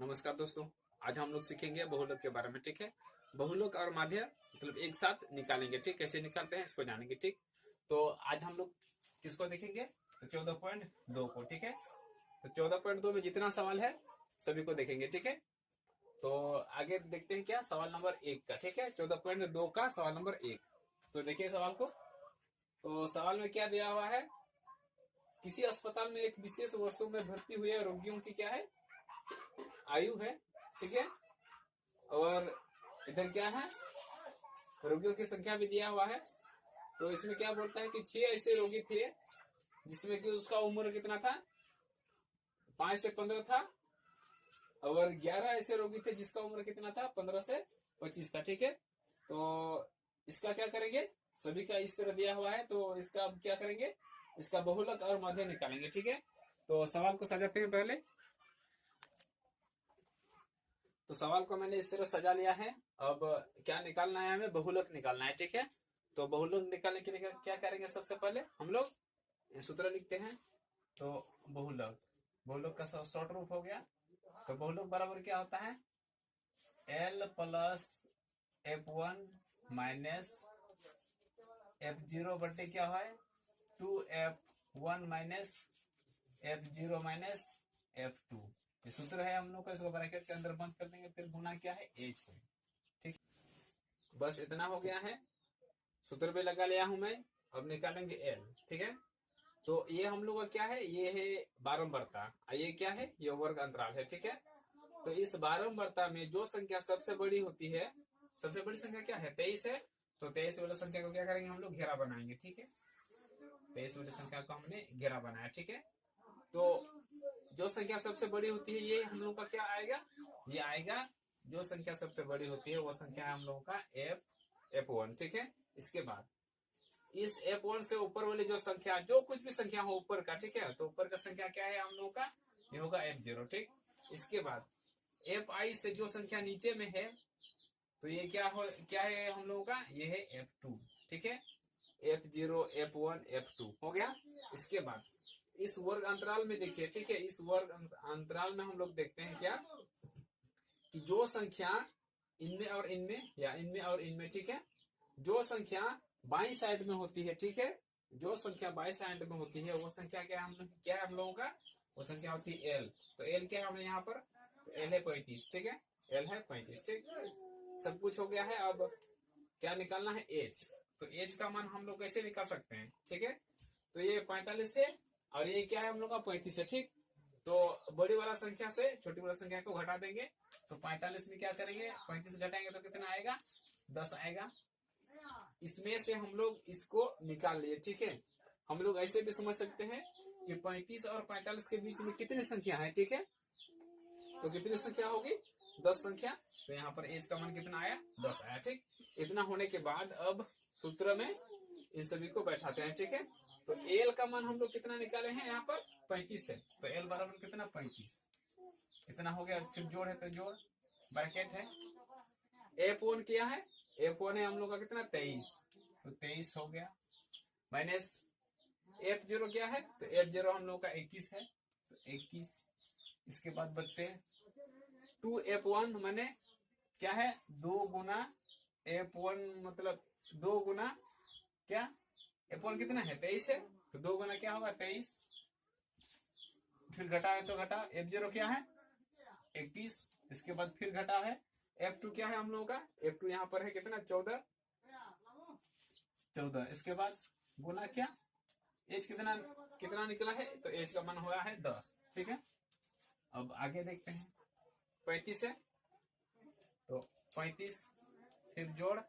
नमस्कार दोस्तों। आज हम लोग सीखेंगे बहुलक के बारे में। ठीक है, बहुलक और माध्य मतलब एक साथ निकालेंगे। ठीक, कैसे निकालते हैं इसको जानेंगे। ठीक, तो आज हम लोग किसको देखेंगे, तो 14.2 को। ठीक है, तो 14.2 में जितना सवाल है सभी को देखेंगे। ठीक है, तो आगे देखते हैं क्या सवाल नंबर 1 का। ठीक है, 14.2 का सवाल नंबर 1। तो देखिए सवाल को। तो सवाल में क्या दिया हुआ है, किसी अस्पताल में एक विशेष वर्षों में भर्ती हुए रोगियों की क्या है, आयु है। ठीक है, और इधर क्या है, रोगियों की संख्या भी दिया हुआ है। तो इसमें क्या बोलता है कि 6 ऐसे रोगी थे जिसमें कि उसका उम्र कितना था, 5 से 15 था, और 11 ऐसे रोगी थे जिसका उम्र कितना था, 15 से 25 था। ठीक है, तो इसका क्या करेंगे, सभी का इस तरह दिया हुआ है, तो इसका अब क्या करेंगे, इसका बहुलक और माध्य निकालेंगे। ठीक है, तो सवाल को सजाते हैं पहले। तो सवाल को मैंने इस तरह सजा लिया है। अब क्या निकालना है, हमें बहुलक निकालना है। ठीक है, तो बहुलक निकालने के लिए क्या करेंगे, सबसे पहले हम लोग सूत्र लिखते हैं। तो बहुलक, बहुलक का शॉर्ट रूप हो गया। तो बहुलक बराबर क्या होता है, L plus F1 minus F0 बटे क्या है, 2F1 minus F0 minus F2। ये सूत्र है हम लोग का, इसको ब्रैकेट के अंदर बंद कर देंगे, फिर गुना क्या है, H है। ठीक, बस इतना हो गया है। सूत्र पे लगा लिया हूं मैं। अब निकालेंगे L। ठीक है, तो ये हम लोग का क्या है, ये है बारंबारता, ये क्या है, ये वर्ग अंतराल है। ठीक है, तो इस बारंबारता में जो संख्या सबसे बड़ी होती है, सबसे बड़ी संख्या क्या है, 23 है। तो 23 वाली संख्या को क्या करेंगे, हम लोग घेरा बनाएंगे। ठीक है, 23 वाली संख्या को हमने घेरा बनाया। ठीक है, तो जो संख्या सबसे बड़ी होती है ये हम लोग का क्या आएगा, ये आएगा, जो संख्या सबसे बड़ी होती है वो संख्या है हम लोगों का F1। ठीक है, इसके बाद इस F1 से ऊपर वाली जो संख्या, जो कुछ भी संख्या हो ऊपर का, ठीक है, तो ऊपर का संख्या क्या है हम लोगों का, ये होगा F0। ठीक, इसके बाद Fi से जो संख्या नीचे में है, तो ये क्या है हम लोगों का, ये है F2। ठीक है, F0 F1 F2 हो गया। इसके बाद इस वर्ग अंतराल में देखिए। ठीक है, इस वर्ग अंतराल में हम लोग देखते हैं क्या, कि जो संख्या इनमें और इनमें, या इनमें और इनमें, ठीक है, जो संख्या बाई साइड में होती है, ठीक है, जो संख्या बाई साइड में होती है वो संख्या क्या है हम लोगों का, वो संख्या होती है L। तो L क्या है हमें यहाँ पर, तो L है 35। ठीक है, L है 35। ठीक, सब कुछ हो गया है। अब क्या निकालना है, H। तो H का मान हम लोग कैसे निकाल सकते हैं, ठीक है, तो ये 45 है और ये क्या है हम लोग का 35 है। ठीक, तो बड़ी वाला संख्या से छोटी वाला संख्या को घटा देंगे। तो 45 में क्या करेंगे, 35 घटाएंगे तो कितना आएगा, 10 आएगा। इसमें से हम लोग इसको निकाल लिए। ठीक है, हम लोग ऐसे भी समझ सकते हैं कि 35 और 45 के बीच में कितनी संख्या है। ठीक है, तो कितनी संख्या होगी, 10 संख्या। तो यहाँ पर एज का मान कितना आया, 10 आया। ठीक, इतना होने के बाद अब सूत्र में इन सभी को बैठाते हैं। ठीक है, तो एल का मान हम लोग कितना निकाले हैं, यहाँ पर 35 है। तो एल बराबर कितना, 35। इतना हो गया, फिर जोड़ है तो जोड़, ब्रैकेट है। F1 क्या है, F1 है हम लोग का कितना, 23। तो 23 हो गया, माइनस F0 क्या है, तो F0 हम लोग का 21 है। तो 21, इसके बाद बचते हैं 2F1 माने क्या है, 2 गुना F1, मतलब 2 गुना क्या, F1 कितना है, 23 है। तो 2 गुना क्या होगा, 23, फिर घटा है तो घटा। F0 क्या है, 21, इसके बाद फिर घटा है। F2 क्या है हम लोगों का, F2 यहाँ पर है कितना, 14, इसके बाद गुना क्या, एज कितना कितना निकला है, तो एज का मान हुआ है 10। ठीक है, अब आगे देखते हैं, 35 है तो 35, फिर जोड़,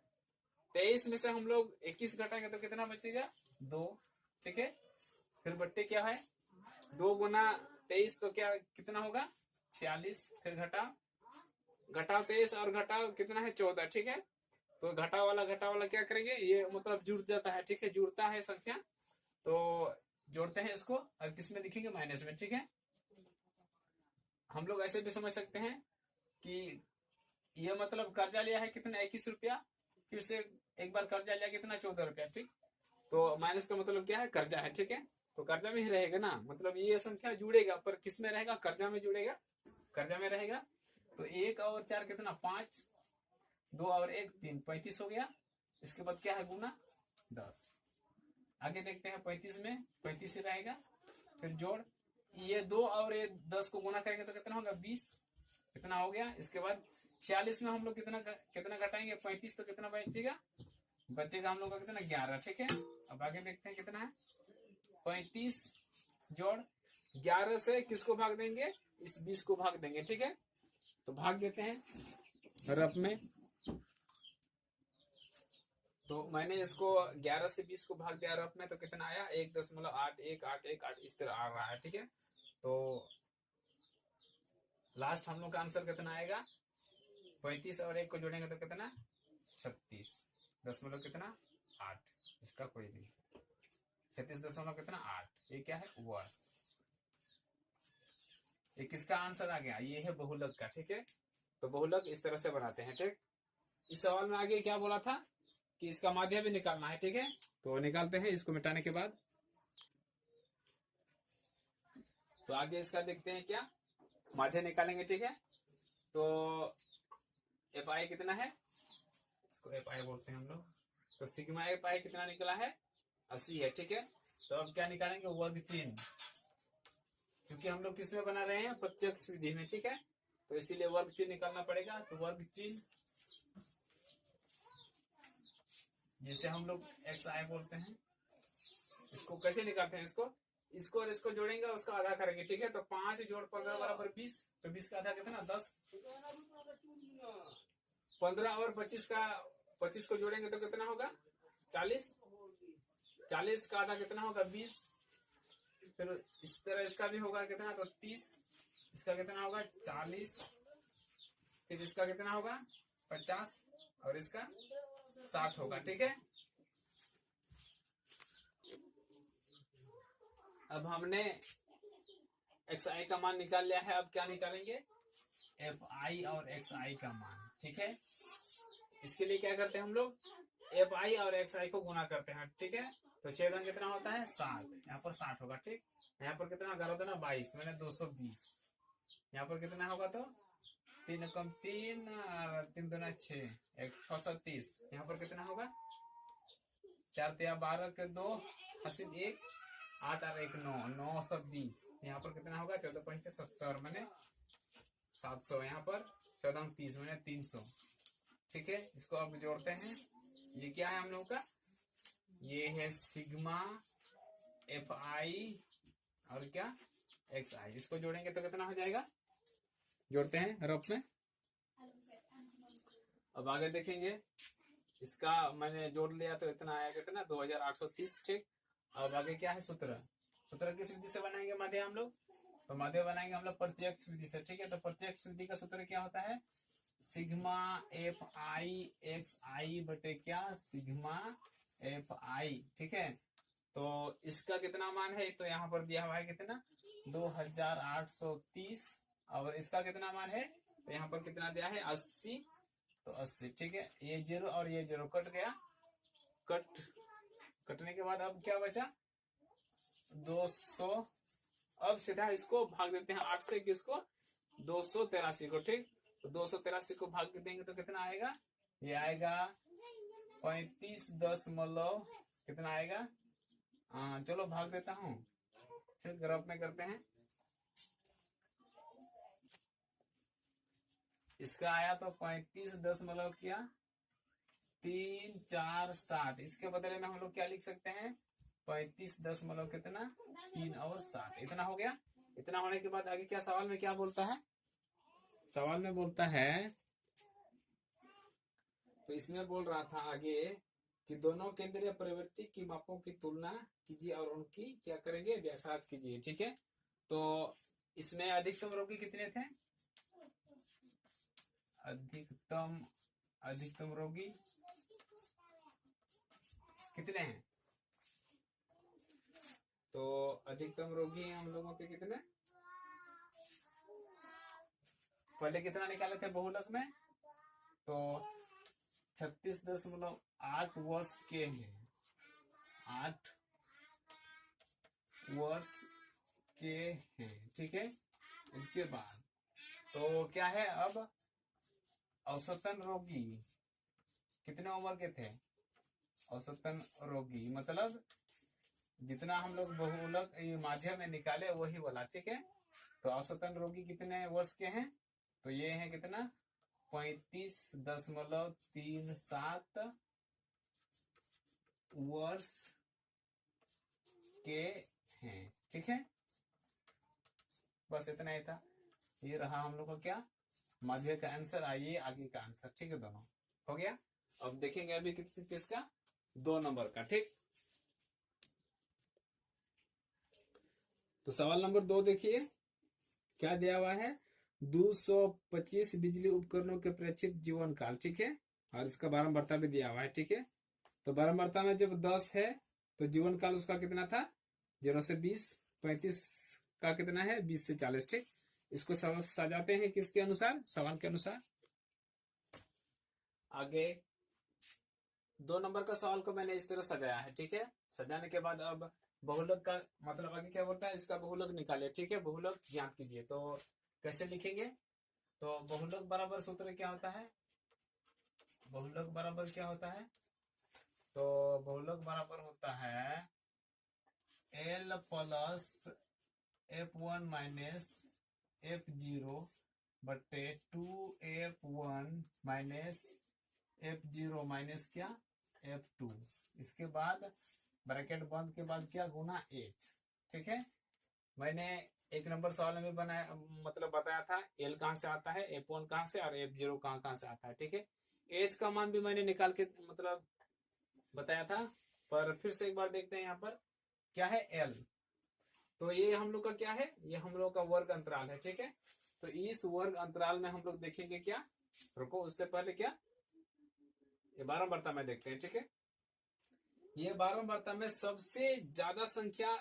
23 में से हम लोग 21 घटाएंगे तो कितना बचेगा, 2। ठीक है, फिर बट्टे क्या है, 2 गुना 23 तो क्या कितना होगा, 46, फिर घटाओ 23 और घटाओ कितना है, 14। ठीक है, तो घटा वाला क्या करेंगे, ये मतलब जुड़ जाता है। ठीक है, जुड़ता है संख्या, तो जोड़ते हैं इसको, अब किसमें लिखेंगे, माइनस में। ठीक है, हम लोग ऐसे भी समझ सकते हैं कि ये मतलब कर्जा लिया है कितना, 21 रुपया, फिर से एक बार कर्जा लिया कितना, 14 रुपया। ठीक, तो माइनस का मतलब क्या है, कर्जा है। ठीक है, तो कर्जा में ही रहेगा ना, मतलब ये संख्या जुड़ेगा, पर किस में रहेगा, कर्जा में जुड़ेगा, कर्जा में रहेगा। तो 1 और 4 कितना 5, 2 और 1 3, 35 हो गया। इसके बाद क्या है गुना 10। आगे देखते हैं 35 में 35 ही रहेगा, फिर जोड़ ये 2 और ये 10 को गुना करेंगे तो कितना होगा 20, कितना हो गया। इसके बाद 46 में हम लोग कितना घटाएंगे 35, तो कितना बचेगा हम लोग का कितना 11। ठीक है, अब आगे देखते हैं कितना है 35 जोड़ 11 से किसको भाग देंगे, इस 20 को भाग देंगे। ठीक है, तो भाग देते हैं रफ में। तो मैंने इसको 11 से 20 को भाग दिया रफ में, तो कितना आया 1.81 इस तरह आ रहा है। ठीक है, तो लास्ट हम लोग का आंसर कितना आएगा 35 और 1 को जोड़ेंगे तो कितना 36 दशमलव कितना 8, इसका कोई नहीं 36 दशमलव कितना 8। ये क्या है वर्ष। ये किसका आंसर आ गया, ये है बहुलक का। ठीक है, तो बहुलक इस तरह से बनाते हैं। ठीक, इस सवाल में आगे क्या बोला था कि इसका माध्य भी निकालना है। ठीक है, तो निकालते हैं इसको मिटाने के बाद। तो आगे इसका देखते हैं क्या माध्य निकालेंगे। ठीक है, तो एफ आई कितना है, इसको एफ आई बोलते हैं हम लोग। तो सिग्मा एफ आई कितना निकला है 80 है। ठीक है, तो अब क्या निकालेंगे वर्ग चिन्ह, क्योंकि हम लोग किस में बना रहे हैं प्रत्यक्ष विधि में। ठीक है, तो इसीलिए वर्ग चिन्ह निकालना पड़ेगा। तो वर्ग चिन्ह जिसे हम लोग एक्स आई बोलते हैं, इसको कैसे निकालते हैं, इसको और इसको जोड़ेंगे उसका आधा करेंगे। ठीक है, तो 5 जोड़ 15 बराबर 20, तो 20 का आधा कितना 10, 15 और 25 को जोड़ेंगे तो कितना होगा 40, 40 का आधा कितना होगा 20, फिर इस तरह इसका भी होगा कितना तो 30, इसका कितना होगा 40, फिर इसका कितना होगा 50 और इसका 60 होगा। ठीक है, अब हमने एक्स आई का मान निकाल लिया है। अब क्या निकालेंगे एफ आई और एक्स आई का मान। ठीक है, इसके लिए क्या करते हैं हम लोग एफ आई और एक्स आई को गुणा करते हैं। ठीक है, तो छेदन कितना होता है 60, यहाँ पर 60 होगा। ठीक, यहाँ पर कितना 11 दूना 22 मैंने 220, यहाँ पर कितना होगा तो 3 कम 3 और 3 दूना 6 630, यहाँ पर कितना होगा 4 तिया 12 के 2 हासिल 1 8 और 1 9 920, यहाँ पर कितना होगा 14 पंचे 70 मैंने 700, यहाँ पर 14 30 मैंने 300। ठीक है, इसको अब जोड़ते हैं। ये क्या है हम लोग का, ये है सिग्मा एफ आई और क्या एक्स आई, इसको जोड़ेंगे तो कितना हो जाएगा, जोड़ते हैं रफ में। अब आगे देखेंगे, इसका मैंने जोड़ लिया तो इतना आया कितना 2830। ठीक, अब आगे क्या है सूत्र किस विधि से बनाएंगे माध्य हम लोग, तो माध्य बनाएंगे हम लोग प्रत्यक्ष विधि से। ठीक है, तो प्रत्यक्ष विधि का सूत्र क्या होता है सिग्मा एफ आई एक्स आई बटे क्या सिग्मा एफ आई। ठीक है, तो इसका कितना मान है, तो यहाँ पर दिया हुआ है कितना 2830, और इसका कितना मान है तो यहाँ पर कितना दिया है 80, तो 80। ठीक है, ये 0 और ये 0 कट गया, कटने के बाद अब क्या बचा 200। अब सीधा इसको भाग देते हैं 8 से किसको 283 को। ठीक, तो 283 को भाग देंगे तो कितना आएगा, ये आएगा 35 कितना आएगा, चलो भाग देता हूँ, फिर ग्राफ में करते हैं। इसका आया तो 35 क्या 3 4 7, इसके बदले में हम लोग क्या लिख सकते हैं 35 कितना 3 और 7, इतना हो गया। इतना होने के बाद आगे क्या सवाल में क्या बोलता है, सवाल में बोलता है, तो इसमें बोल रहा था आगे कि दोनों केंद्रीय प्रवृत्ति की मापों की तुलना कीजिए और उनकी क्या करेंगे व्याख्या कीजिए। ठीक है, तो इसमें अधिकतम रोगी कितने थे, अधिकतम रोगी कितने हैं, तो अधिकतम रोगी हम लोगों के कितने, पहले कितना निकाले थे बहुलक में, तो 36.8 वर्ष के हैं, 8 वर्ष के हैं। ठीक है, इसके बाद तो क्या है अब औसतन रोगी कितने उम्र के थे? औसतन रोगी मतलब जितना हम लोग बहुलक माध्यम में निकाले वही बोला, ठीक है। तो औसतन रोगी कितने वर्ष के हैं? तो ये है कितना, 35.37 वर्ष के हैं, ठीक है। बस इतना ही था। ये रहा हम लोग का क्या, माध्य का आंसर। आइए आगे का आंसर, ठीक है, दोनों हो गया। अब देखेंगे अभी किसका, 2 नंबर का, ठीक। तो सवाल नंबर 2 देखिए क्या दिया हुआ है, 225 बिजली उपकरणों के प्रेक्षित जीवन काल, ठीक है, और इसका बारंबारता भी दिया हुआ है, ठीक है। तो बारंबारता में जब 10 है तो जीवन काल उसका कितना था, 0 से 20, 35 का कितना है, 20 से 40, ठीक। इसको सजाते हैं किसके अनुसार, सवाल के अनुसार। आगे 2 नंबर का सवाल को मैंने इस तरह सजाया है, ठीक है। सजाने के बाद अब बहुलक का मतलब आगे क्या बोलता है, इसका बहुलक निकालिए, ठीक है, बहुलक ज्ञात कीजिए। तो कैसे लिखेंगे, तो बहुलक बराबर सूत्र क्या होता है, बहुलक बराबर क्या होता है, तो बहुलक बराबर होता है L plus F1 minus F0 बटे 2F1 माइनस F0 माइनस क्या, F2। इसके बाद ब्रैकेट बंद के बाद क्या, गुना H, ठीक है। मैंने 1 नंबर सवाल में बनाया मतलब बताया था L कहां से आता है, F1 कहां से और F0 कहां से आता है, ठीक है। H का मान भी मैंने निकाल के मतलब बताया था, पर फिर से एक बार देखते हैं यहाँ पर क्या है L। तो ये हम लोग का क्या है, ये हम लोग का वर्ग अंतराल है, ठीक है। तो इस वर्ग अंतराल में हम लोग देखेंगे क्या, रुको उससे पहले क्या, ये बारंबारता में देखते हैं, ठीक है। ये बारंबारता में सबसे ज्यादा संख्या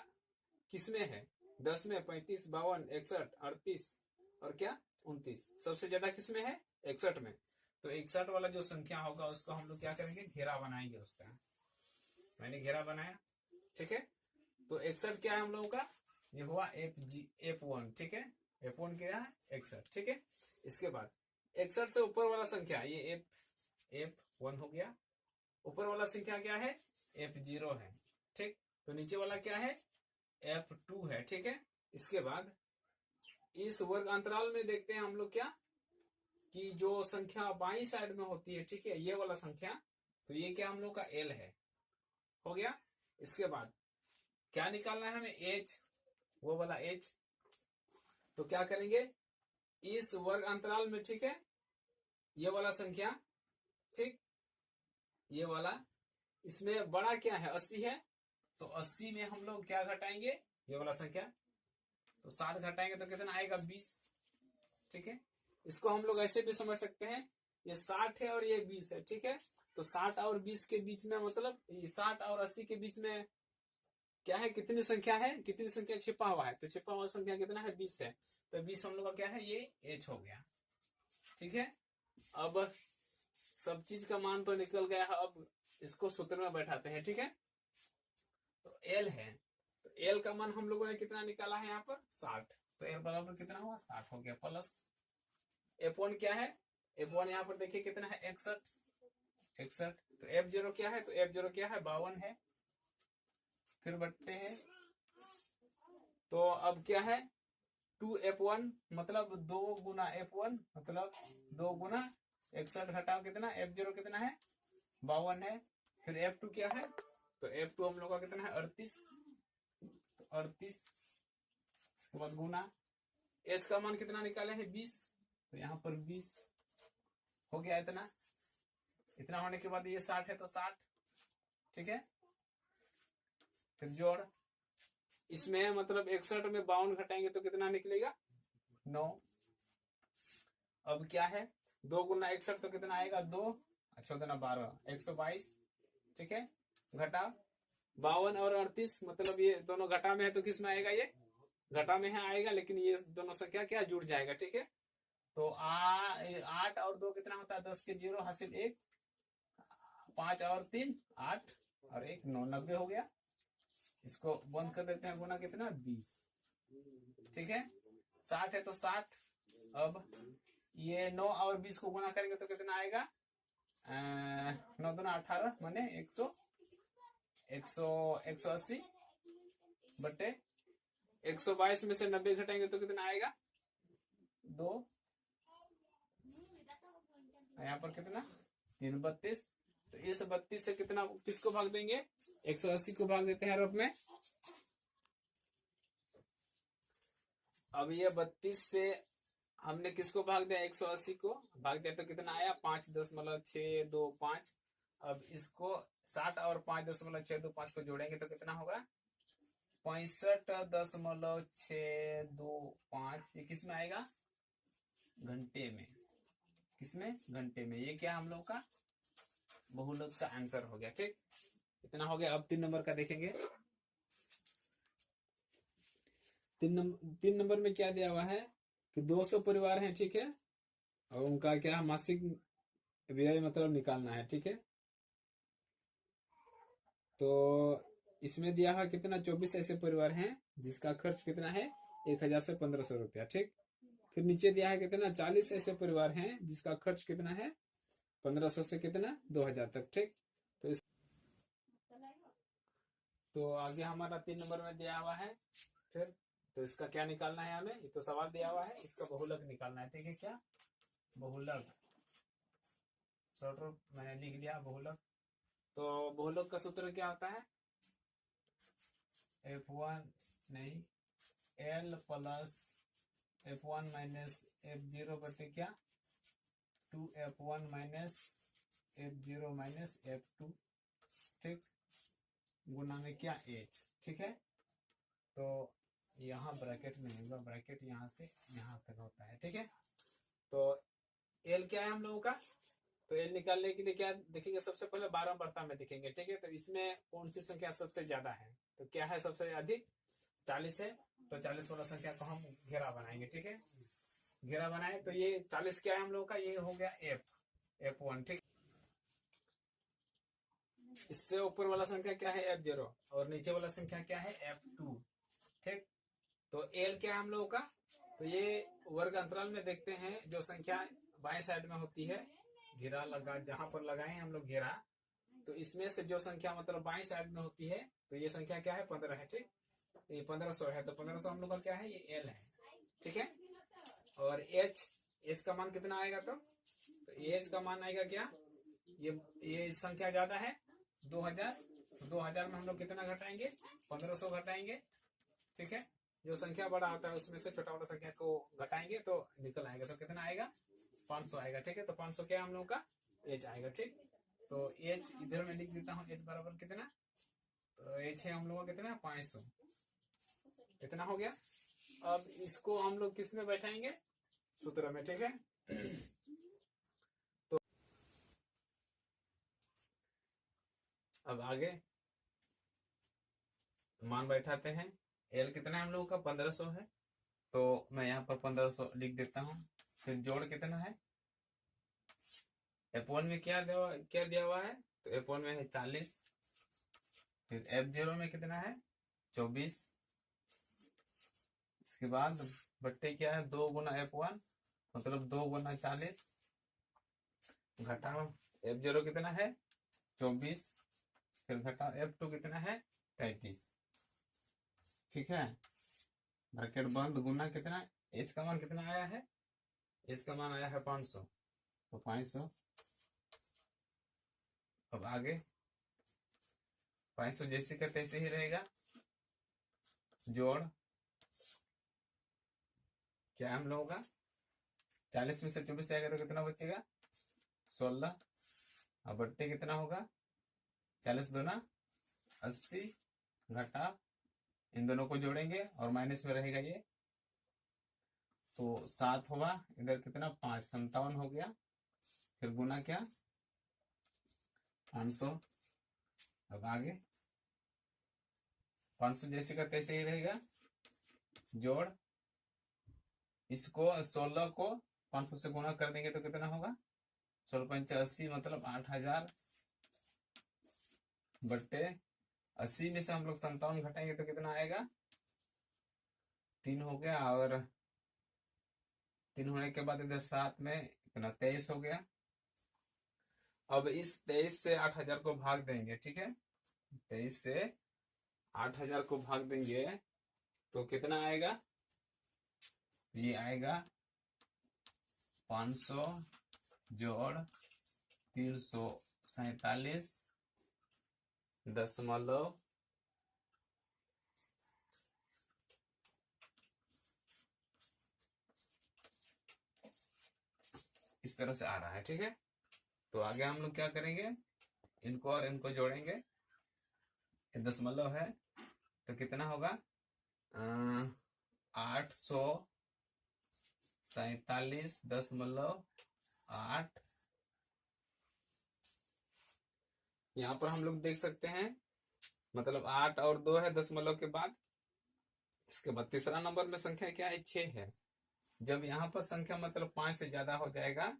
किसमें है, 10 में, 35, 52, 61, 38 और क्या 29, सबसे ज्यादा किसमें है, 61 में। तो 61 वाला जो संख्या होगा उसको हम लोग क्या करेंगे, घेरा बनाएंगे उसका। मैंने घेरा बनाया, ठीक है। तो 61 क्या है हम लोगों का, ये हुआ F1, ठीक है। F1 क्या है, 61, ठीक है। इसके बाद 61 से ऊपर वाला संख्या ये F1 हो गया, ऊपर वाला संख्या क्या है, F0 है, ठीक। तो नीचे वाला क्या है, F2 है, ठीक है। इसके बाद इस वर्ग अंतराल में देखते हैं हम लोग क्या, कि जो संख्या बाई साइड में होती है, ठीक है, ये वाला संख्या, तो ये क्या हम लोग का L है, हो गया। इसके बाद क्या निकालना है हमें, H, वो वाला H। तो क्या करेंगे, इस वर्ग अंतराल में, ठीक है, ये वाला संख्या, ठीक, ये वाला, इसमें बड़ा क्या है, 80 है। तो 80 में हम लोग क्या घटाएंगे, ये वाला संख्या, तो 60 घटाएंगे तो कितना आएगा, 20, ठीक है। इसको हम लोग ऐसे भी समझ सकते हैं, ये 60 है और ये 20 है, ठीक है। तो 60 और 20 के बीच में मतलब 60 और 80 के बीच में क्या है, कितनी संख्या है, कितनी संख्या छिपा हुआ है, तो छिपा हुआ संख्या कितना है, 20 है। तो 20 हम लोग का क्या है, ये H हो गया, ठीक है। अब सब चीज का मान तो निकल गया है, अब इसको सूत्र में बैठाते हैं, ठीक है। तो L है, तो L का मान हम लोगों ने कितना निकाला है यहाँ पर, 60। तो L बराबर कितना हुआ, 60 हो गया, प्लस F1 क्या है, F1 यहाँ पर देखिए कितना है, 61। तो F0 क्या है, तो F0 क्या है, 52 है। फिर बट्टे है, तो अब क्या है, 2F1 मतलब 2 गुना F1 मतलब 2 गुना 61 घटाओ कितना, F0 कितना है, 52 है। फिर F2 क्या है, तो F2 हम लोग का कितना है, 38, तो 38 इसके बाद गुना H का मान कितना निकाले हैं, 20, तो यहाँ पर 20 हो गया। इतना इतना होने के बाद ये 60 है तो 60, ठीक है। फिर जोड़, इसमें मतलब 61 में 52 घटाएंगे तो कितना निकलेगा, 9। अब क्या है, 2 गुना 61 तो कितना आएगा, 2, 12, 122, ठीक है। घटा 52 और 38 मतलब ये दोनों घटा में है तो किस में आएगा, ये घटा में है आएगा, लेकिन ये दोनों संख्या क्या जुड़ जाएगा, ठीक है। तो 8 और 2 कितना होता है, 10 के 0 हासिल 1, 5 और 3 8 और 1 9, 90 हो गया। इसको बंद कर देते हैं, गुना कितना, 20, ठीक है। 60 है तो 60। अब ये 9 और 20 को गुना करेंगे तो कितना आएगा, 9 दूना 18 माने 180 बटे 122 में से 90 घटाएंगे तो कितना आएगा, 2, यहाँ पर कितना 3 32। तो इस 32 से कितना किसको भाग देंगे, 180 को भाग देते हैं रफ में। अब ये 32 से हमने किसको भाग दिया, 180 को भाग दिया तो कितना आया, 5.625। अब इसको 60 और 5.625 को जोड़ेंगे तो कितना होगा, 65.625। ये किस में आएगा, घंटे में। किसमें, घंटे में। ये क्या हम लोग का बहुलक का आंसर हो गया। ठीक, इतना हो गया। अब 3 नंबर का देखेंगे। 3 नंबर में क्या दिया हुआ है कि 200 परिवार हैं, ठीक है, और उनका क्या मासिक व्यय मतलब निकालना है। ठीक है, तो इसमें दिया हुआ कितना, 24 ऐसे परिवार हैं जिसका खर्च कितना है, 1000 से 1500 रुपया। ठीक, फिर नीचे दिया है कितना, 40 ऐसे परिवार हैं जिसका खर्च कितना है, 1500 से कितना 2000 तक। ठीक, तो आगे हमारा 3 नंबर में दिया हुआ है। फिर तो इसका क्या निकालना है हमें, ये तो सवाल दिया हुआ है, इसका बहुलक निकालना है। ठीक है, क्या बहुलक, शॉर्ट रूप मैंने लिख लिया बहुलक। तो बहुलक का सूत्र क्या होता है, F1 नहीं, L plus F1 minus F0 बटे क्या 2F1 minus F0 minus F2। ठीक, गुना में क्या H। ठीक है, तो यहाँ ब्रैकेट में होगा, ब्रैकेट यहाँ से यहाँ तक होता है। ठीक है, तो L क्या है हम लोगों का, तो L निकालने के लिए क्या देखेंगे, सबसे पहले 12 बर्ता में देखेंगे। ठीक है, तो इसमें कौन सी संख्या सबसे ज्यादा है, तो क्या है सबसे अधिक, 40 है। तो 40 वाला संख्या को हम घेरा बनाएंगे। ठीक है, घेरा बनाए तो ये 40 क्या है हम लोगों का, ये हो गया F1। ठीक, इससे ऊपर वाला संख्या क्या है, F0, और नीचे वाला संख्या क्या है, F2। ठीक, तो L क्या है हम लोगों का, तो ये वर्ग अंतराल में देखते हैं जो संख्या बाएं साइड में होती है, घेरा लगा जहां पर लगाए हैं हम लोग घेरा, तो इसमें से जो संख्या मतलब बाएं साइड में होती है, तो ये संख्या क्या है, 15 है। ठीक, ये 1500 है, तो 1500 हम लोग का क्या है, ये L है। ठीक है, और H का मान कितना आएगा, तो H का मान आएगा क्या, ये संख्या ज्यादा है 2000, तो 2000 में हम लोग कितना घटाएंगे, 1500 घटाएंगे। ठीक है, जो संख्या बड़ा होता है उसमें से छोटा वाला संख्या को घटाएंगे तो निकल आएगा, तो कितना आएगा, 500 आएगा। ठीक है, तो 500 क्या हम लोगों का H आएगा। ठीक, तो H इधर में लिख देता हूँ, H बराबर कितना, तो H है हम लोगों का कितना, 500। इतना हो गया। अब इसको हम लोग किस में बैठाएंगे, सूत्र में। ठीक है, तो अब आगे मान बैठाते हैं। L कितना है हम लोगों का, 1500 है, तो मैं यहाँ पर 1500 लिख देता हूँ। फिर जोड़ कितना है, F1 में क्या दिया हुआ है, तो F1 में है 40, फिर F0 में कितना है 24, इसके बाद बट्टे क्या है 2 गुना F1 मतलब 2 गुना 40, घटाओ F0 कितना है 24, फिर घटाओ F2 कितना है 33। ठीक है, ब्रैकेट बंद, गुना कितना, H का मान कितना आया है, H का मान आया है 500, तो 500। अब आगे 500 जैसे का तैसे ही रहेगा, जोड़ क्या हम लोगों का 40 में से 24 आएगा तो कितना बचेगा 16, अब बट्टे कितना होगा 40 दूना 80, घटा इन दोनों को जोड़ेंगे और माइनस में रहेगा ये, तो 7 होगा, इधर कितना 5, 57 हो गया, फिर गुना क्या 500। अब आगे 500 जैसे का तैसे ही रहेगा, जोड़ इसको 16 को 500 से गुना कर देंगे तो कितना होगा 16 मतलब 8000, बट्टे 80 में से हम लोग 57 घटाएंगे तो कितना आएगा 3 हो गया, और 3 होने के बाद इधर 7 में इतना 23 हो गया। अब इस 23 से 8000 को भाग देंगे, ठीक है। 23 से 8000 को भाग देंगे तो कितना आएगा, ये आएगा 500 जोड़ 347., इस तरह से आ रहा है, ठीक है। तो आगे हम लोग क्या करेंगे, इनको और इनको जोड़ेंगे, दशमलव है तो कितना होगा 847.8। यहाँ पर हम लोग देख सकते हैं, मतलब 8 और 2 है दशमलव के बाद। इसके बाद तीसरा नंबर में संख्या क्या है, 6 है। जब यहाँ पर संख्या मतलब 5 से ज्यादा हो जाएगा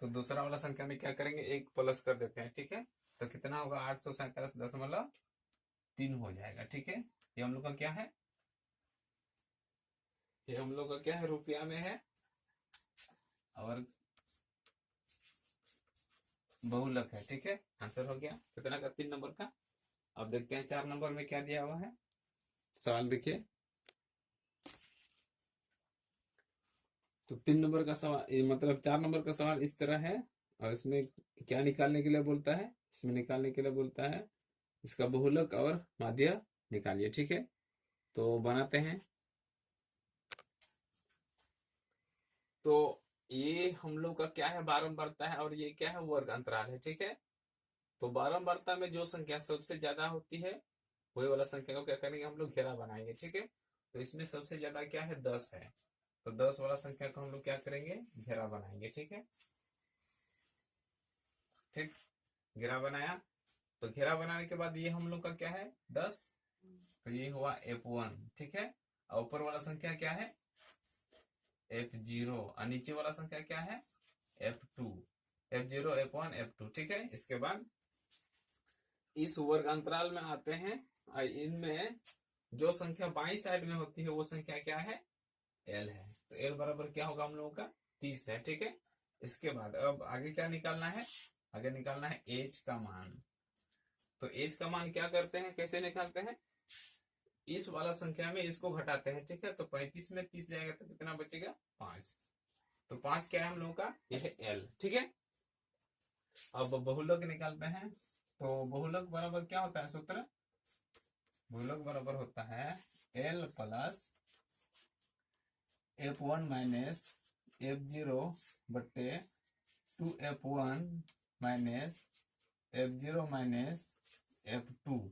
तो दूसरा वाला संख्या में क्या करेंगे, 1 प्लस कर देते हैं, ठीक है। तो कितना होगा 847.3 हो जाएगा, ठीक है। ये हम लोग का क्या है, ये हम लोग का क्या है, रुपया में है और बहुलक है, ठीक है। आंसर हो गया कितना का, 3 नंबर का। अब देखते हैं 4 नंबर में क्या दिया हुआ है। सवाल देखिए, तो 3 नंबर का सवाल, मतलब 4 नंबर का सवाल इस तरह है। और इसमें क्या निकालने के लिए बोलता है, इसमें निकालने के लिए बोलता है इसका बहुलक और माध्य निकालिए, ठीक है। तो बनाते हैं। तो ये हम लोग का क्या है, बारंबारता है और ये क्या है, वर्ग अंतराल है, ठीक है। तो बारंबारता में जो संख्या सबसे ज्यादा होती है वही वाला संख्या को क्या करेंगे, हम लोग घेरा बनाएंगे, ठीक है। तो इसमें सबसे ज्यादा क्या है, 10 है। तो 10 वाला संख्या को हम लोग क्या करेंगे, घेरा बनाएंगे, ठीक है। ठीक, घेरा बनाया। तो घेरा बनाने के बाद ये हम लोग का क्या है, 10। तो ये हुआ F1, ठीक है। और ऊपर वाला संख्या क्या है, F0। और नीचे वाला संख्या क्या है, F2। F0, F1, F2, ठीक है। इसके बाद इस वर्ग अंतराल में आते हैं और इनमें जो संख्या बाई साइड में होती है वो संख्या क्या है, L है। तो L बराबर क्या होगा हम लोगों का, 30 है, ठीक है। इसके बाद अब आगे क्या निकालना है, आगे निकालना है H का मान। तो H का मान क्या करते हैं, कैसे निकालते हैं, इस वाला संख्या में इसको घटाते हैं, ठीक है। तो 35 में 30 जाएगा तो कितना बचेगा, 5। तो 5 क्या है हम लोगों का, यह है L, ठीक है। अब बहुलक निकालते हैं। तो बहुलक बराबर क्या होता है सूत्र, बहुलक बराबर होता है L plus F1 minus F0 बट्टे 2F1 minus F0 minus F2,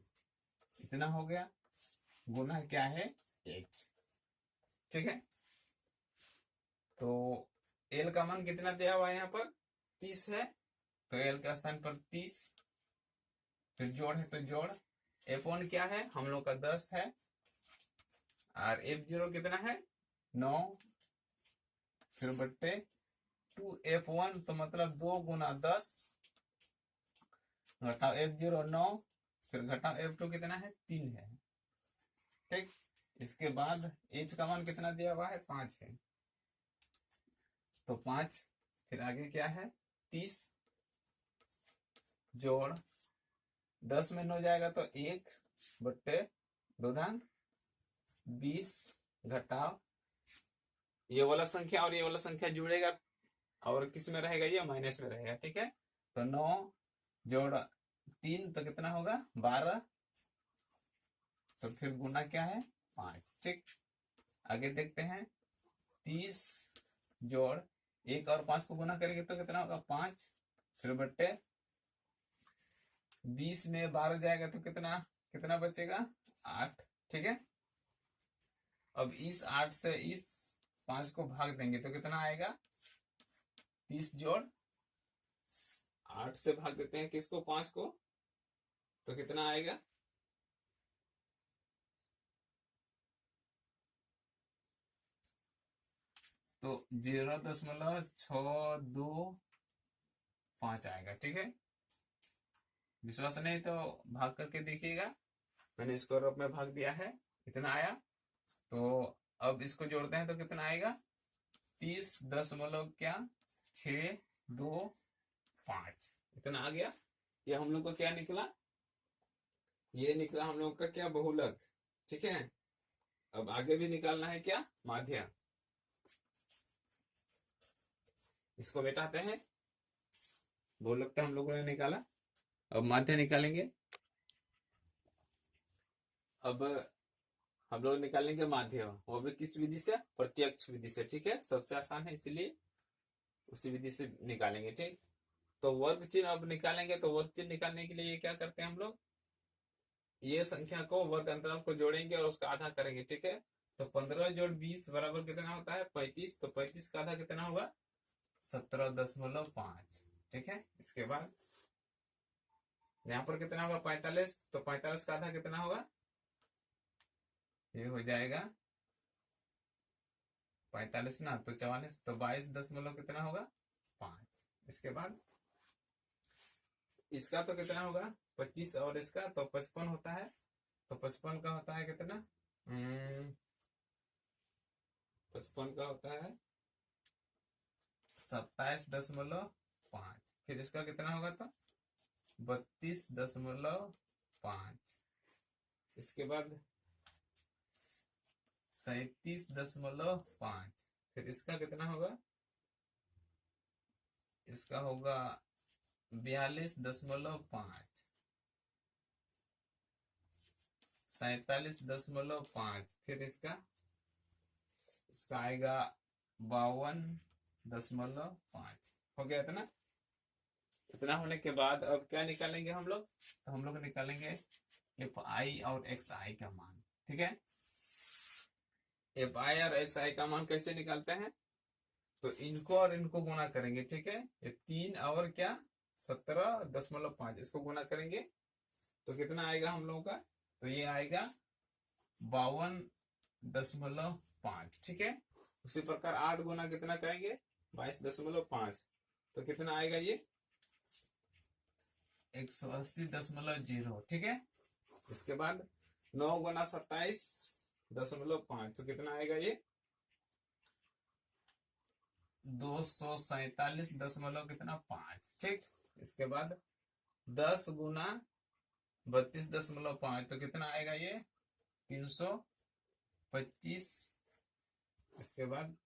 इतना हो गया, गुना क्या है, H, ठीक है। तो L का मान कितना दिया हुआ है, यहाँ पर 30 है। तो L का स्थान पर 30, फिर जोड़ है तो जोड़। F1 क्या है, हम लोग का 10 है और F0 कितना है, 9, फिर बट्टे 2F1, तो मतलब 2 गुना 10, घटाओ F0 9, फिर घटाओ F2 कितना है, 3 है, ठीक। इसके बाद H का मान कितना दिया हुआ है, 5 है। तो 5, फिर आगे क्या है, 30 जोड़ 10 में 9 जाएगा तो 1 बट्टे 2 दान 20, घटाओ ये वाला संख्या और ये वाला संख्या जुड़ेगा और किस में रहेगा, ये माइनस में रहेगा, ठीक है। तो 9 जोड़ 3 तो कितना होगा, 12। तो फिर गुना क्या है, 5, ठीक। आगे देखते हैं, 30 जोड़ 1 और 5 को गुना करेंगे तो कितना होगा, 5, फिर बट्टे 20 में 12 जाएगा तो कितना कितना बचेगा, 8, ठीक है। अब इस 8 से इस 5 को भाग देंगे तो कितना आएगा, 30 जोड़ 8 से भाग देते हैं किसको, 5 को, तो कितना आएगा, तो 0.625 आएगा, ठीक है। विश्वास नहीं तो भाग करके देखिएगा, मैंने इसको रफ में भाग दिया है, इतना आया। तो अब इसको जोड़ते हैं तो कितना आएगा, 32.625 इतना आ गया। ये हम लोग को क्या निकला, ये निकला हम लोग का क्या, बहुलक। ठीक है, अब आगे भी निकालना है क्या, माध्य। इसको बेटाते हैं, बहुलक तो हम लोगों ने निकाला, अब माध्य निकालेंगे। अब हम लोग निकालेंगे माध्य, वो भी किस विधि से, प्रत्यक्ष विधि से। ठीक है, सबसे आसान है इसलिए उसी विधि से निकालेंगे। ठीक, तो वर्ग चिन्ह अब निकालेंगे। तो वर्ग चिन्ह निकालने के लिए क्या करते हैं हम लोग, ये संख्या को वर्ग अंतराल को जोड़ेंगे और उसका आधा करेंगे। ठीक है, तो 15 जोड़ 20 बराबर कितना होता है, 35। तो 35 का आधा कितना होगा, 17.5। ठीक है, इसके बाद यहाँ पर कितना होगा, 45। तो 45 का आधा कितना होगा, ये हो जाएगा 45 ना, तो 44। तो 22 कितना होगा, 5। इसके बाद इसका तो कितना होगा 25, और इसका तो 55 होता है। तो 55 का होता है कितना, 55 का होता है 27.5। फिर इसका कितना होगा, तो 32.5। इसके बाद 37.5। फिर इसका कितना होगा, इसका होगा 42.5। 47.5। फिर इसका आएगा 52.5। हो गया इतना। इतना होने के बाद अब क्या निकालेंगे हम लोग, तो हम लोग निकालेंगे एफ आई और एक्स आई का मान। ठीक है, एफ आई और एक्स आई का मान कैसे निकालते हैं, तो इनको और इनको गुणा करेंगे। ठीक है, ये 3 और क्या 17.5, इसको गुणा करेंगे तो कितना आएगा हम लोगों का, तो ये आएगा 52.5। ठीक है, उसी प्रकार 8 गुना कितना करेंगे, 22.5, तो कितना आएगा ये 180.0। ठीक है, इसके बाद 9 गुना 27.5, तो कितना आएगा ये 247.5। ठीक, इसके बाद 10 गुना 32.5, तो कितना आएगा ये 325। इसके बाद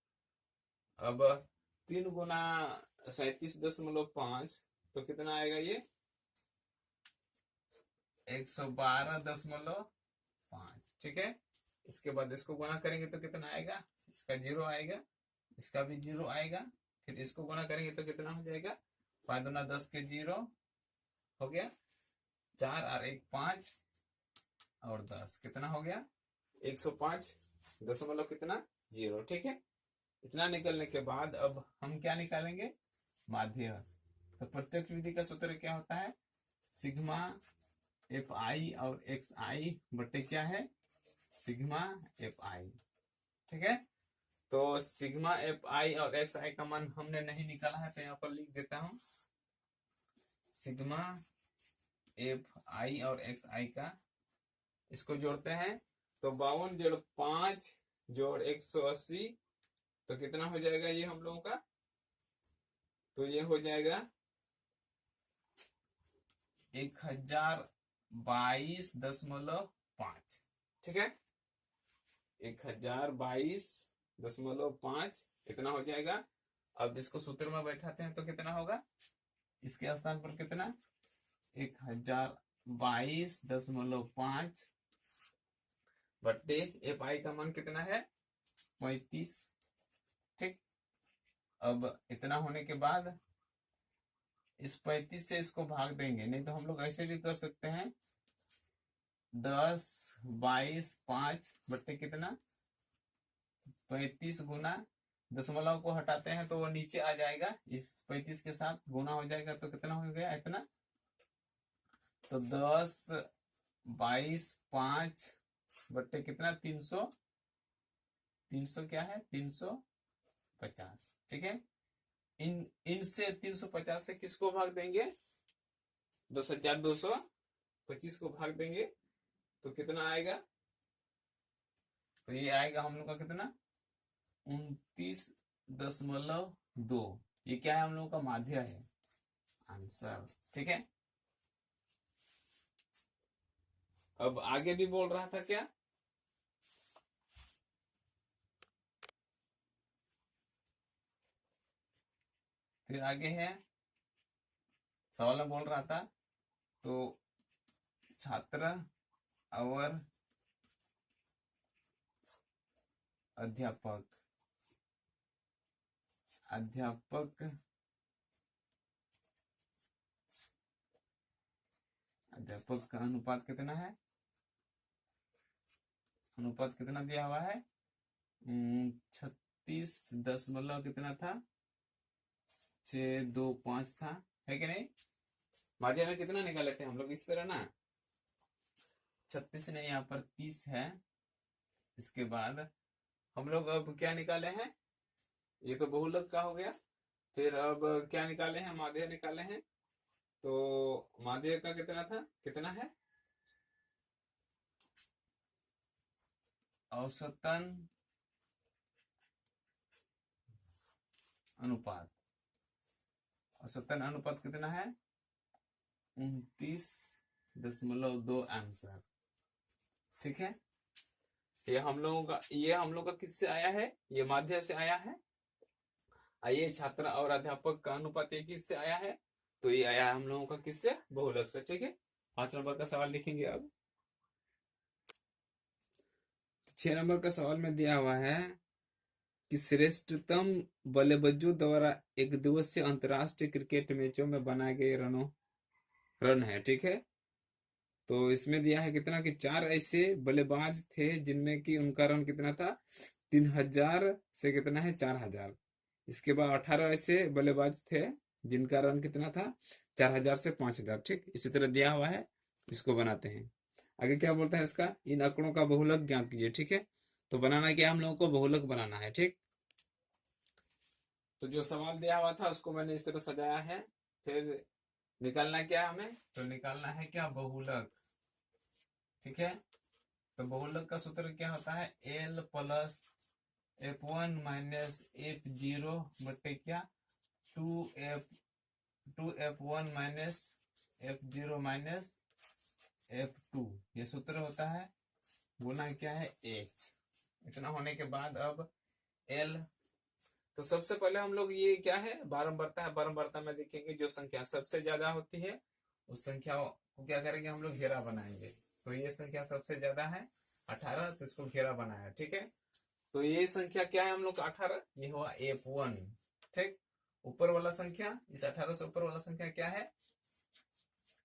अब 3 गुना 37.5, तो कितना आएगा ये 112.5। ठीक है, इसके बाद इसको गुणा करेंगे तो कितना आएगा, इसका 0 आएगा, इसका भी 0 आएगा। फिर इसको गुणा करेंगे तो कितना हो जाएगा, 5 दूना 10 के 0 हो गया, 4 और 1 5 और 10 कितना हो गया 105 कितना 0। ठीक है, इतना निकलने के बाद अब हम क्या निकालेंगे, माध्य। तो प्रत्यक्ष विधि का सूत्र क्या होता है, सिग्मा एफ आई और एक्स आई बटे क्या है, सिग्मा एफ आई। ठीक है, तो सिग्मा एफ आई और एक्स आई का मान हमने नहीं निकाला है, तो यहाँ पर लिख देता हूं, सिग्मा एफ आई और एक्स आई का इसको जोड़ते हैं तो 52 जोड़ 5 जोड़ 180, तो कितना हो जाएगा ये हम लोगों का, तो ये हो जाएगा 1022.5। ठीक है, 1022.5 इतना हो जाएगा। अब इसको सूत्र में बैठाते हैं तो कितना होगा, इसके स्थान पर कितना 1022.5 बट्टे एफ आई का मान कितना है 35। ठीक, अब इतना होने के बाद इस 35 से इसको भाग देंगे, नहीं तो हम लोग ऐसे भी कर सकते हैं 10/22.5 बट्टे कितना 35 गुना दशमलव को हटाते हैं तो वो नीचे आ जाएगा, इस 35 के साथ गुना हो जाएगा तो कितना हो गया इतना, तो 10/22.5 बट्टे कितना 300 क्या है 350। ठीक है, इनसे 350 से किसको भाग देंगे 10,225 को भाग देंगे तो कितना आएगा, तो ये आएगा हम लोग का कितना 29 0.2। ये क्या है हम लोगों का माध्य है आंसर। ठीक है, अब आगे भी बोल रहा था क्या, फिर आगे है सवाल में बोल रहा था तो छात्र और अध्यापक अध्यापक अध्यापक का अनुपात कितना है, अनुपात कितना दिया हुआ है 36 कितना था 625 था, है कि नहीं। माध्य में कितना निकाले थे हम लोग इस तरह ना, 36 ने यहाँ पर 30 है। इसके बाद हम लोग अब क्या निकाले हैं, ये तो बहुलक का हो गया। फिर अब क्या निकाले हैं, माध्य निकाले हैं। तो माध्य का कितना था, कितना है औसतन अनुपात, औसतन अनुपात कितना है 29.2 आंसर। ठीक है, ये हम लोगों का किससे आया है, ये माध्य से आया है। आइए छात्र और अध्यापक का अनुपात ये किससे आया है, तो ये आया हम लोगों का किससे, बहुलक से। ठीक है, 5 नंबर का सवाल लिखेंगे। अब 6 नंबर का सवाल में दिया हुआ है कि श्रेष्ठतम बल्लेबाजों द्वारा एक दिवसीय अंतरराष्ट्रीय क्रिकेट मैचों में बनाए गए रन है। ठीक है, तो इसमें दिया है कितना कि 4 ऐसे बल्लेबाज थे जिनमें कि उनका रन कितना था 3000 से कितना है 4000। इसके बाद 18 ऐसे बल्लेबाज थे जिनका रन कितना था 4000 से 5000। ठीक, इसी तरह दिया हुआ है, इसको बनाते हैं। आगे क्या बोलता है इसका, इन आंकड़ों का बहुलक ज्ञात कीजिए। ठीक है, तो बनाना क्या हम लोगों को, बहुलक बनाना है। ठीक, तो जो सवाल दिया हुआ था उसको मैंने इस तरह सजाया है। फिर निकालना क्या है हमें, तो निकालना है क्या, बहुलक। ठीक है, तो बहुलक का सूत्र क्या होता है, L plus F1 minus F0 बट्टे क्या 2F1 minus F0 minus F2, ये सूत्र होता है। गुना क्या है H। इतना होने के बाद अब L, तो सबसे पहले हम लोग ये क्या है बारंबारता है, बारंबारता में देखेंगे जो संख्या सबसे ज्यादा होती है उस संख्या को क्या करेंगे हम लोग घेरा बनाएंगे। तो ये संख्या सबसे ज्यादा है 18, तो इसको घेरा बनाया। ठीक है, तो ये संख्या क्या है हम लोग का 18, ये हुआ F1। ठीक, ऊपर वाला संख्या इस 18 से ऊपर वाला संख्या क्या है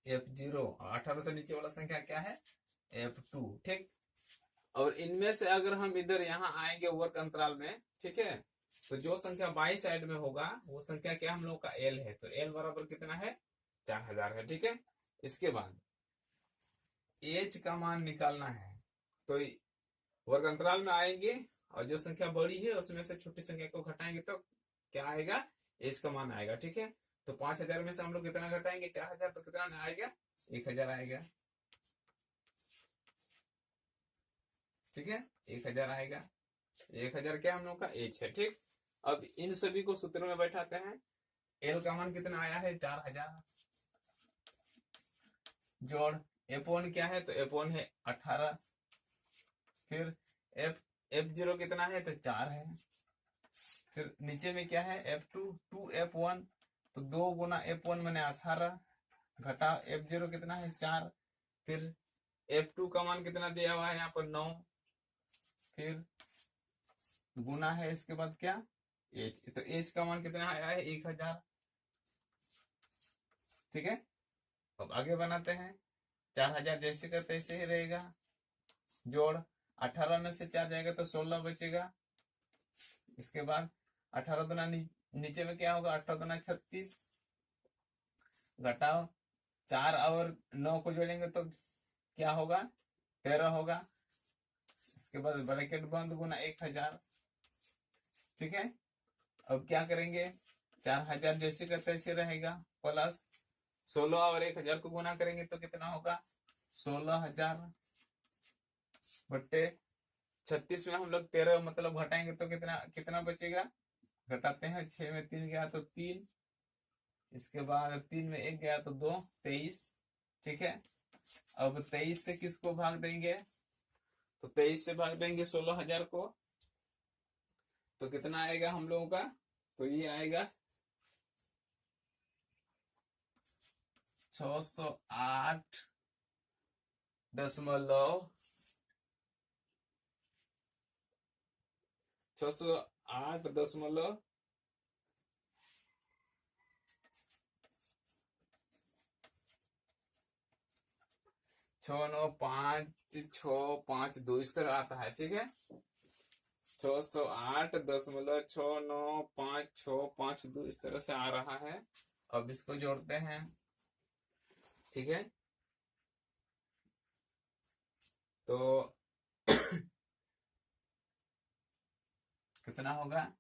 F0, और 18 से नीचे वाला संख्या क्या है F2। ठीक, और इनमें से अगर हम इधर यहाँ आएंगे वर्ग अंतराल में, ठीक है, तो जो संख्या बाई साइड में होगा वो संख्या क्या हम लोग का L है, तो L बराबर कितना है 4000 है। ठीक है, इसके बाद H का मान निकालना है, तो वर्ग अंतराल में आएंगे और जो संख्या बड़ी है उसमें से छोटी संख्या को घटाएंगे तो क्या आएगा, H का मान आएगा। ठीक है, तो 5000 में से हम लोग कितना घटाएंगे 4000, तो कितना आएगा 1000 आएगा। ठीक है, 1000 आएगा, 1000 क्या हम लोग का H है। ठीक, अब इन सभी को सूत्र में बैठाते हैं। L का मान कितना आया है 4000, जोड़ F1 क्या है, तो F1 है 18, फिर F0 कितना है तो 4 है, फिर नीचे में क्या है F2 2F1, तो 2 गुना F1 मैंने 18 घटा F0 कितना है 4, फिर F2 का मान कितना दिया हुआ है यहाँ पर 9, फिर गुना है इसके बाद क्या H, तो H का मान कितना आया है 1000। ठीक है, अब आगे बनाते हैं, 4000 जैसे का तैसे ही रहेगा, जोड़ 18 में से 4 जाएगा तो 16 बचेगा। इसके बाद 18 दुना नीचे में क्या होगा 18 दुना 36, घटाओ 4 और 9 को जोड़ेंगे तो क्या होगा 13 होगा। इसके बाद ब्रैकेट बंद गुना 1000। ठीक है, अब क्या करेंगे 4000 जैसे का तैसे रहेगा, प्लस 16 और 1000 को गुना करेंगे तो कितना होगा 16000 बट्टे 36 में हम लोग 13 मतलब घटाएंगे तो कितना कितना बचेगा घटाते हैं, 6 में 3 गया तो 3, इसके बाद 3 में 1 गया तो 2, 23। ठीक है, अब 23 से किसको भाग देंगे, तो 23 से भाग देंगे 16,000 को, तो कितना आएगा हम लोगों का, तो ये आएगा 608 दशमलव 695652 इस तरह आता है। ठीक है, 608.695652 इस तरह से आ रहा है। अब इसको जोड़ते हैं। ठीक है, तो कितना होगा,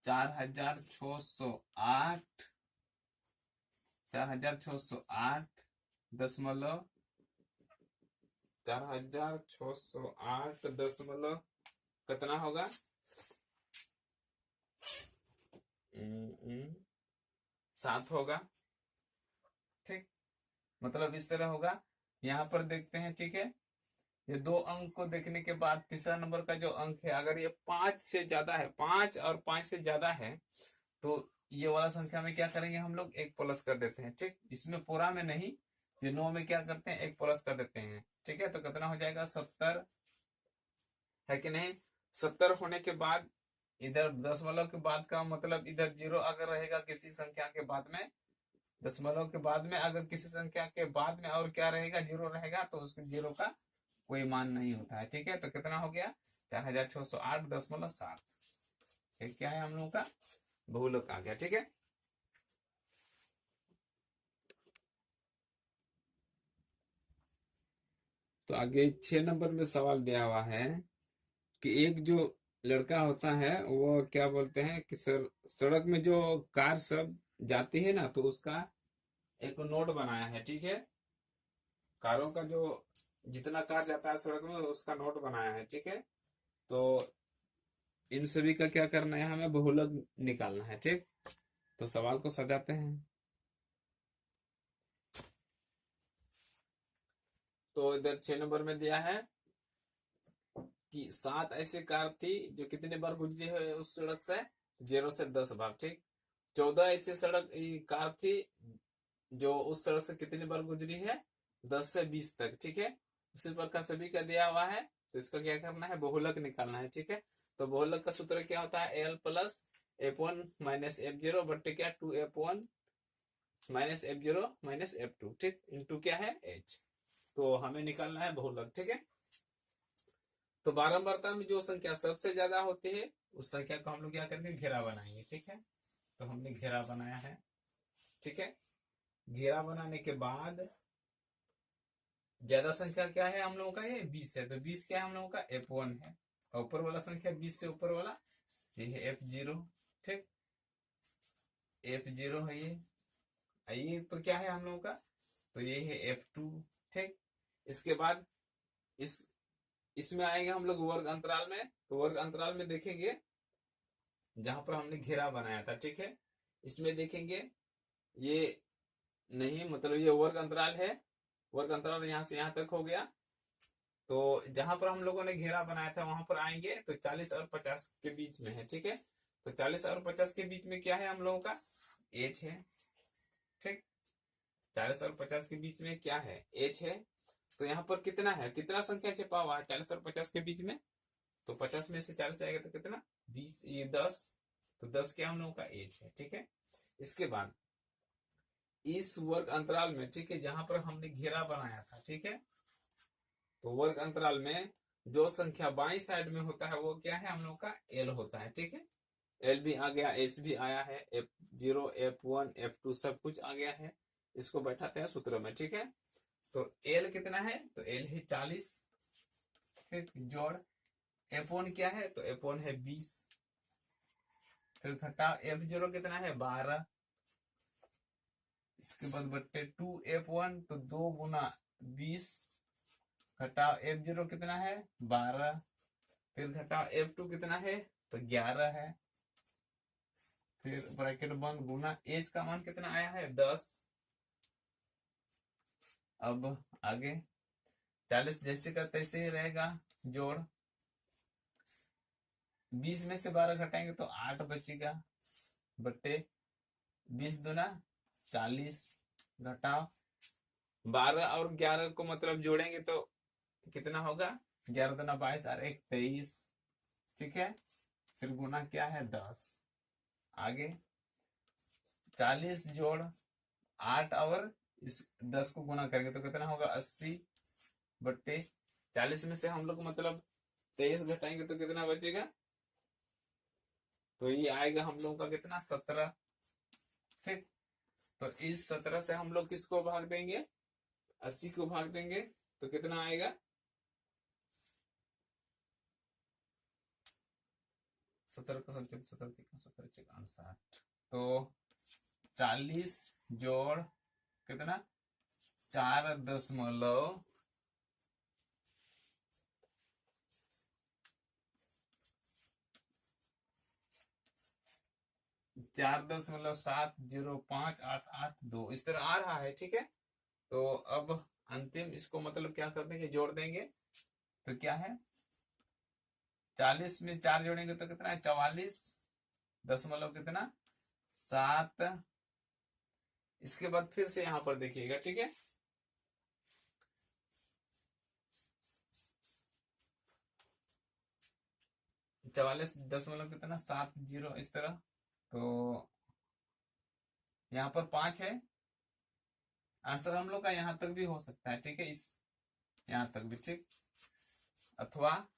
4608 दशमलव 4608 कितना होगा, 7 होगा। ठीक, मतलब इस तरह होगा। यहाँ पर देखते हैं। ठीक है, ये 2 अंक को देखने के बाद तीसरा नंबर का जो अंक है, अगर ये 5 से ज्यादा है, 5 और 5 से ज्यादा है, तो ये वाला संख्या में क्या करेंगे हम लोग, 1 प्लस कर देते हैं। ठीक, इसमें पूरा में नहीं, ये 9 में क्या करते हैं, 1 प्लस कर देते हैं। ठीक है, तो कितना हो जाएगा, 70 है कि नहीं। 70 होने के बाद इधर दशमलव के बाद का मतलब इधर 0 अगर रहेगा किसी संख्या के बाद में, दशमलव के बाद में अगर किसी संख्या के बाद में और क्या रहेगा, 0 रहेगा, तो उसके 0 का कोई मान नहीं होता है। ठीक है, तो कितना हो गया, 4608.7। क्या है हम लोगों का, बहुलक आ गया। ठीक है, तो आगे 6 नंबर में सवाल दिया हुआ है कि एक जो लड़का होता है वो क्या बोलते हैं कि सड़क में जो कार सब जाती है ना, तो उसका एक नोट बनाया है। ठीक है, कारों का जो जितना कार जाता है सड़क में उसका नोट बनाया है। ठीक है, तो इन सभी का क्या करना है, हमें बहुलक निकालना है। ठीक, तो सवाल को सजाते हैं। तो इधर 6 नंबर में दिया है कि 7 ऐसे कार थी जो कितने बार गुजरी है उस सड़क से, 0 से 10 बार। ठीक, 14 ऐसी कार थी जो उस सड़क से कितनी बार गुजरी है, 10 से 20 तक। ठीक है, उसी प्रकार सभी का दिया हुआ है, तो इसका क्या करना है, बहुलक निकालना है। ठीक है, तो बहुलक का सूत्र क्या होता है, L plus F1 minus F0 बट्टे क्या 2F1 minus F0 minus F2। ठीक, इंटू क्या है, H। तो हमें निकालना है बहुलक। ठीक है, तो बारंबारता में जो संख्या सबसे ज्यादा होती है उस संख्या को हम लोग क्या करेंगे, घेरा बनाएंगे। ठीक है, तो हमने घेरा बनाया है। ठीक है, घेरा बनाने के बाद ज्यादा संख्या क्या है हम लोगों का, ये 20 है, तो 20 क्या है हम लोगों का, F1 है, और ऊपर वाला संख्या 20 से ऊपर वाला ये है F0। ठीक, F0 है ये तो क्या है हम लोगों का, तो ये है F2। ठीक, इसके बाद इसमें आएंगे हम लोग वर्ग अंतराल में, तो वर्ग अंतराल में देखेंगे जहां पर हमने घेरा बनाया था। ठीक है, इसमें देखेंगे ये नहीं, मतलब ये वर्ग अंतराल है, वर्ग अंतराल यहां से यहां तक हो गया। तो जहां पर हम लोगों ने घेरा बनाया था वहां पर आएंगे तो 40 और 50 के बीच में है। ठीक है, तो 40 और 50 के बीच में क्या है हम लोगों का, H है। ठीक, 40 और 50 के बीच में क्या है, H है। तो यहाँ पर कितना है, कितना संख्या छिपा हुआ है 40 और 50 के बीच में, तो 50 में से 40 जाएगा तो कितना, 20, ये 10, तो 10 क्या हम लोगों का H है। ठीक है, इसके बाद इस वर्ग अंतराल में, ठीक है, जहां पर हमने घेरा बनाया था, ठीक है, तो वर्ग अंतराल में जो संख्या बाई साइड में होता है वो क्या है हम लोग का, एल होता है। ठीक है, एल भी आ गया, एच भी आया है, F0 F1 F2 सब कुछ आ गया है। इसको बैठाते हैं सूत्र में। ठीक है, तो एल कितना है, तो एल है 40, फिर जोड़ F1 क्या है, तो F1 है 20, फिर घटाओ F0 कितना है 12, इसके बाद बट्टे 2F1, तो 2 गुना 20, घटाओ F0 कितना है 12, फिर घटाओ F2 कितना है, तो 11 है। फिर ब्रैकेट बंद गुना एज का मान कितना आया है 10। अब आगे 40 जैसे का तैसे ही रहेगा, जोड़ 20 में से 12 घटाएंगे तो 8 बचेगा, बट्टे 20 दूना 40, घटाओ 12 और 11 को मतलब जोड़ेंगे तो कितना होगा, 11 दूना 22 और 1 23। ठीक है, फिर गुना क्या है 10। आगे 40 जोड़ 8 और इस 10 को गुना करेंगे तो कितना होगा 80, बट्टे 40 में से हम लोग मतलब 23 घटाएंगे तो कितना बचेगा, तो ये आएगा हम लोगों का कितना 17। ठीक, तो इस 17 से हम लोग किसको भाग देंगे, 80 को भाग देंगे तो कितना आएगा 17 का 17 17 60। तो 40 जोड़ कितना 4.7 0.882 इस तरह आ रहा है। ठीक है, तो अब अंतिम इसको मतलब क्या कर देंगे, जोड़ देंगे तो क्या है 40 में 4 जोड़ेंगे तो कितना है 44 कितना 7। इसके बाद फिर से यहां पर देखिएगा। ठीक है, 44 कितना 70 इस तरह, तो यहाँ पर 5 है आंसर हम लोग का, यहां तक भी हो सकता है। ठीक है, इस यहां तक भी ठीक, अथवा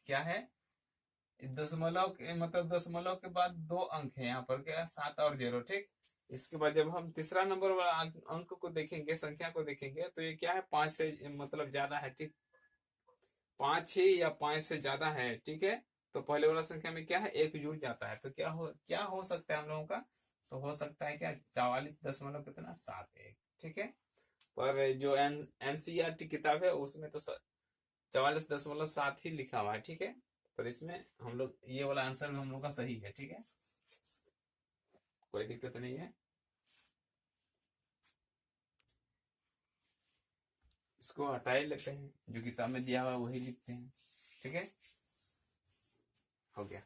क्या है दशमलव मतलब दशमलव के बाद 2 अंक है यहाँ पर, क्या 7 और 0। ठीक, इसके बाद जब हम तीसरा नंबर वाला अंक को देखेंगे, संख्या को देखेंगे तो ये क्या है 5 से मतलब ज्यादा है। ठीक, 5 है या 5 से ज्यादा है। ठीक है, तो पहले वाला संख्या में क्या है 1 जुड़ जाता है, तो क्या हो सकता है हम लोगों का, तो हो सकता है क्या 44 कितना 7 1। ठीक है, पर जो एनसीईआरटी किताब है उसमें तो 44.7 ही लिखा हुआ है। ठीक है, पर इसमें हम लोग ये वाला आंसर भी हम लोग का सही है। ठीक है, कोई दिक्कत नहीं है, इसको हटा ही लेते हैं, जो किताब में दिया हुआ वही लिखते हैं। ठीक है, हो गया।